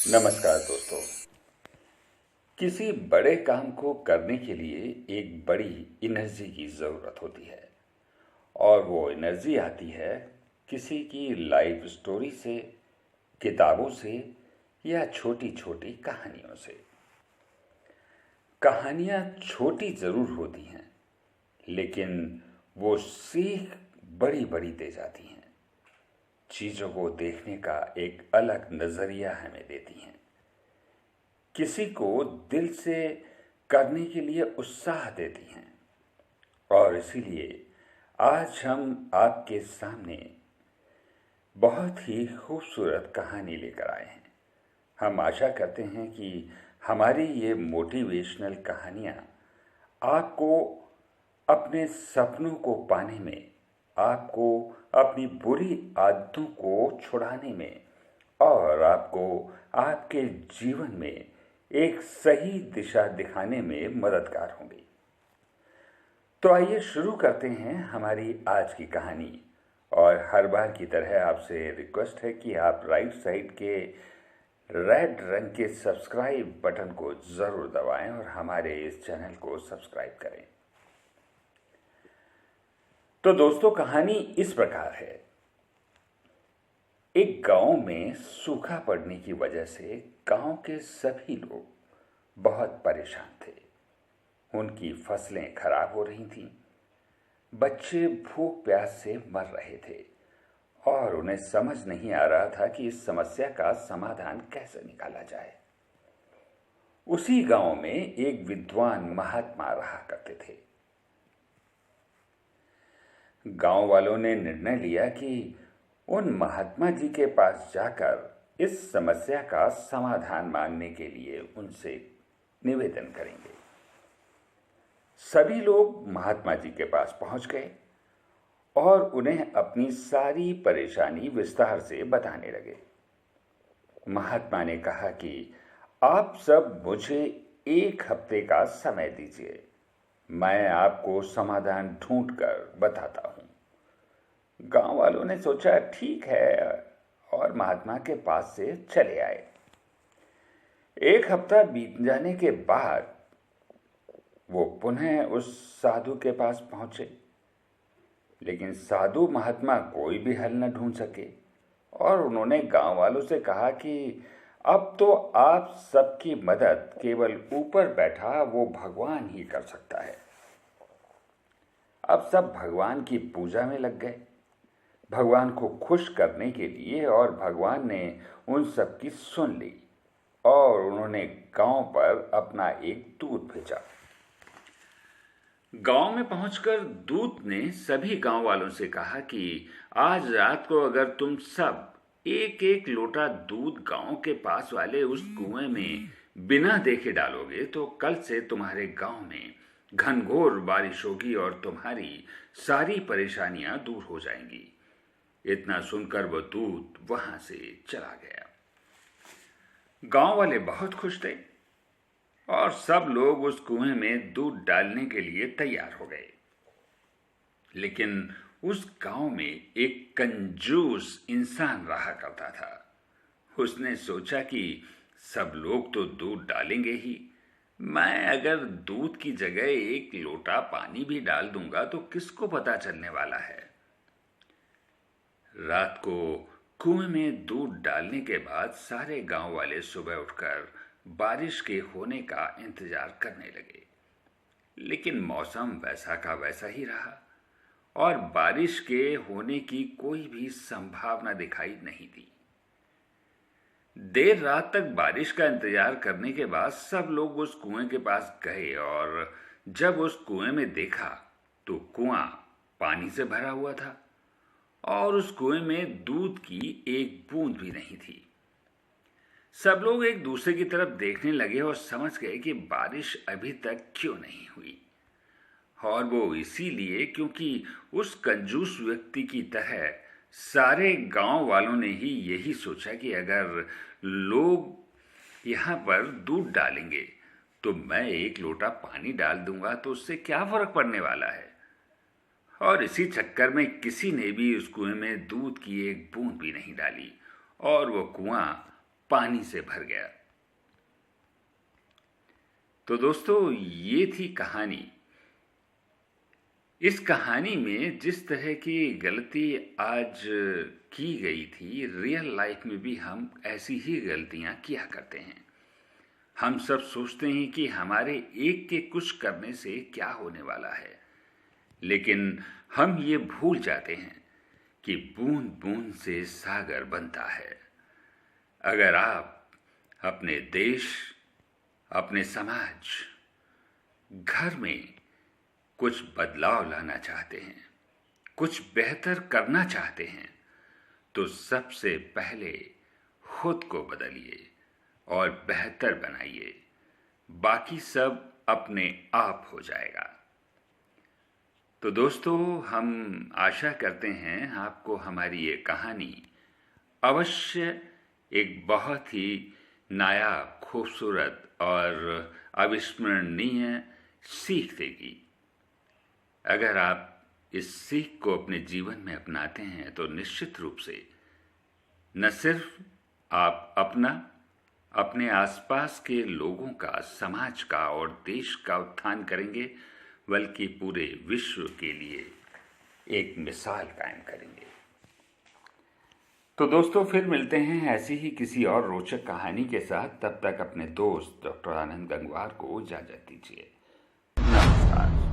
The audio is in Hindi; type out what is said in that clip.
नमस्कार दोस्तों। किसी बड़े काम को करने के लिए एक बड़ी एनर्जी की ज़रूरत होती है और वो एनर्जी आती है किसी की लाइफ स्टोरी से, किताबों से या छोटी छोटी कहानियों से। कहानियाँ छोटी ज़रूर होती हैं, लेकिन वो सीख बड़ी बड़ी दे जाती हैं। चीज़ों को देखने का एक अलग नज़रिया हमें देती हैं। किसी को दिल से करने के लिए उत्साह देती हैं। और इसीलिए आज हम आपके सामने बहुत ही खूबसूरत कहानी लेकर आए हैं। हम आशा करते हैं कि हमारी ये मोटिवेशनल कहानियाँ आपको अपने सपनों को पाने में, आपको अपनी बुरी आदतों को छुड़ाने में और आपको आपके जीवन में एक सही दिशा दिखाने में मददगार होंगी। तो आइए शुरू करते हैं हमारी आज की कहानी। और हर बार की तरह आपसे रिक्वेस्ट है कि आप राइट साइड के रेड रंग के सब्सक्राइब बटन को ज़रूर दबाएं और हमारे इस चैनल को सब्सक्राइब करें। तो दोस्तों, कहानी इस प्रकार है। एक गांव में सूखा पड़ने की वजह से गांव के सभी लोग बहुत परेशान थे। उनकी फसलें खराब हो रही थीं, बच्चे भूख प्यास से मर रहे थे और उन्हें समझ नहीं आ रहा था कि इस समस्या का समाधान कैसे निकाला जाए। उसी गांव में एक विद्वान महात्मा रहा करते थे। गांव वालों ने निर्णय लिया कि उन महात्मा जी के पास जाकर इस समस्या का समाधान मांगने के लिए उनसे निवेदन करेंगे। सभी लोग महात्मा जी के पास पहुंच गए और उन्हें अपनी सारी परेशानी विस्तार से बताने लगे। महात्मा ने कहा कि आप सब मुझे 1 हफ्ते का समय दीजिए, मैं आपको समाधान ढूंढकर बताता हूं। गांव वालों ने सोचा ठीक है और महात्मा के पास से चले आए। 1 हफ्ता बीत जाने के बाद वो पुनः उस साधु के पास पहुंचे, लेकिन साधु महात्मा कोई भी हल न ढूंढ सके और उन्होंने गांव वालों से कहा कि अब तो आप सबकी मदद केवल ऊपर बैठा वो भगवान ही कर सकता है। अब सब भगवान की पूजा में लग गए, भगवान को खुश करने के लिए, और भगवान ने उन सब की सुन ली और उन्होंने गांव पर अपना एक दूत भेजा। गांव में पहुंचकर दूत ने सभी गांव वालों से कहा कि आज रात को अगर तुम सब 1-1 लोटा दूध गांव के पास वाले उस कुएं में बिना देखे डालोगे तो कल से तुम्हारे गांव में घनघोर बारिश होगी और तुम्हारी सारी परेशानियां दूर हो जाएंगी। इतना सुनकर वह दूत वहां से चला गया। गांव वाले बहुत खुश थे और सब लोग उस कुएं में दूध डालने के लिए तैयार हो गए। लेकिन उस गांव में एक कंजूस इंसान रहा करता था। उसने सोचा कि सब लोग तो दूध डालेंगे ही, मैं अगर दूध की जगह 1 लोटा पानी भी डाल दूंगा तो किसको पता चलने वाला है। रात को कुएं में दूध डालने के बाद सारे गांव वाले सुबह उठकर बारिश के होने का इंतजार करने लगे, लेकिन मौसम वैसा का वैसा ही रहा और बारिश के होने की कोई भी संभावना दिखाई नहीं दी। देर रात तक बारिश का इंतजार करने के बाद सब लोग उस कुएं के पास गए और जब उस कुएं में देखा तो कुआं पानी से भरा हुआ था और उस कुएं में दूध की एक बूंद भी नहीं थी। सब लोग एक दूसरे की तरफ देखने लगे और समझ गए कि बारिश अभी तक क्यों नहीं हुई, और वो इसीलिए क्योंकि उस कंजूस व्यक्ति की तरह सारे गांव वालों ने ही यही सोचा कि अगर लोग यहाँ पर दूध डालेंगे तो मैं 1 लोटा पानी डाल दूंगा तो उससे क्या फर्क पड़ने वाला है। और इसी चक्कर में किसी ने भी उस कुएं में दूध की एक बूंद भी नहीं डाली और वो कुआं पानी से भर गया। तो दोस्तों, ये थी कहानी। इस कहानी में जिस तरह की गलती आज की गई थी, रियल लाइफ में भी हम ऐसी ही गलतियां किया करते हैं। हम सब सोचते हैं कि हमारे एक के कुछ करने से क्या होने वाला है, लेकिन हम ये भूल जाते हैं कि बूंद बूंद से सागर बनता है। अगर आप अपने देश, अपने समाज, घर में कुछ बदलाव लाना चाहते हैं, कुछ बेहतर करना चाहते हैं, तो सबसे पहले खुद को बदलिए और बेहतर बनाइए। बाकी सब अपने आप हो जाएगा। तो दोस्तों, हम आशा करते हैं आपको हमारी ये कहानी अवश्य एक बहुत ही नायाब, खूबसूरत और अविस्मरणीय सीख देगी। अगर आप इस सीख को अपने जीवन में अपनाते हैं तो निश्चित रूप से न सिर्फ आप अपना, अपने आसपास के लोगों का, समाज का और देश का उत्थान करेंगे, बल्कि पूरे विश्व के लिए एक मिसाल कायम करेंगे। तो दोस्तों, फिर मिलते हैं ऐसी ही किसी और रोचक कहानी के साथ। तब तक अपने दोस्त डॉक्टर आनंद गंगवार को इजाजत दीजिए। नमस्कार।